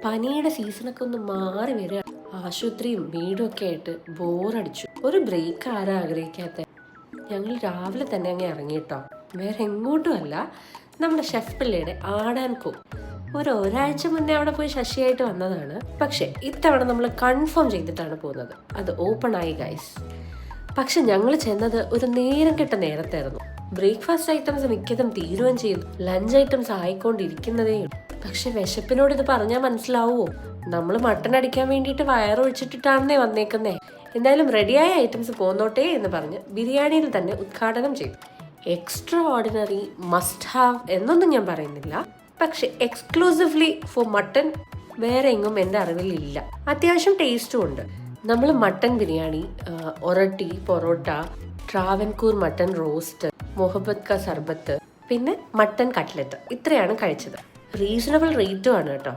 പനിയുടെ സീസണൊക്കെ ഒന്ന് മാറി വരിക. ആശുപത്രിയും വീടും ഒക്കെ ആയിട്ട് ബോറടിച്ചു. ഒരു ബ്രേക്ക് ആരാ ആഗ്രഹിക്കാത്ത? ഞങ്ങൾ രാവിലെ തന്നെ അങ്ങ് ഇറങ്ങിട്ടോ. വേറെ എങ്ങോട്ടും അല്ല, നമ്മുടെ ഷെഫ് പിള്ളയുടെ ആടാൻകോ. ഒരാഴ്ച മുന്നേ അവിടെ പോയി ശശിയായിട്ട് വന്നതാണ്. പക്ഷെ ഇത്തവണ നമ്മൾ കൺഫേം ചെയ്തിട്ടാണ് പോകുന്നത്. അത് ഓപ്പൺ ആയി ഗൈസ്. പക്ഷെ ഞങ്ങൾ ചെന്നത് ഒരു നേരം കെട്ട നേരത്തായിരുന്നു. ബ്രേക്ക്ഫാസ്റ്റ് ഐറ്റംസ് മിക്കതും തീരുകയും ചെയ്തു. ലഞ്ച് ഐറ്റംസ് ആയിക്കൊണ്ടിരിക്കുന്നതേയുള്ളൂ. പക്ഷെ വിശപ്പിനോട് ഇത് പറഞ്ഞാൽ മനസ്സിലാവുമോ? നമ്മൾ മട്ടൺ അടിക്കാൻ വേണ്ടിയിട്ട് വയറൊഴിച്ചിട്ടിട്ടാണെന്നേ വന്നേക്കുന്നേ. എന്തായാലും റെഡിയായ ഐറ്റംസ് പോന്നോട്ടെ എന്ന് പറഞ്ഞ് ബിരിയാണിയിൽ തന്നെ ഉദ്ഘാടനം ചെയ്തു. എക്സ്ട്രാ ഓർഡിനറി, മസ്റ്റ് ഹാവ് എന്നൊന്നും ഞാൻ പറയുന്നില്ല. പക്ഷെ എക്സ്ക്ലൂസീവ്ലി ഫോർ മട്ടൺ വേറെ എങ്ങും എൻ്റെ അറിവിൽ ഇല്ല. അത്യാവശ്യം ടേസ്റ്റും ഉണ്ട്. നമ്മൾ മട്ടൺ ബിരിയാണി, ഒറട്ടി, പൊറോട്ട, ട്രാവൻകൂർ മട്ടൺ റോസ്റ്റ്, മൊഹബത്ത് കാ സർബത്ത്, പിന്നെ മട്ടൺ കട്ട്ലറ്റ്, ഇത്രയാണ് കഴിച്ചത്. റീസണബിൾ റേറ്റും ആണ് കേട്ടോ.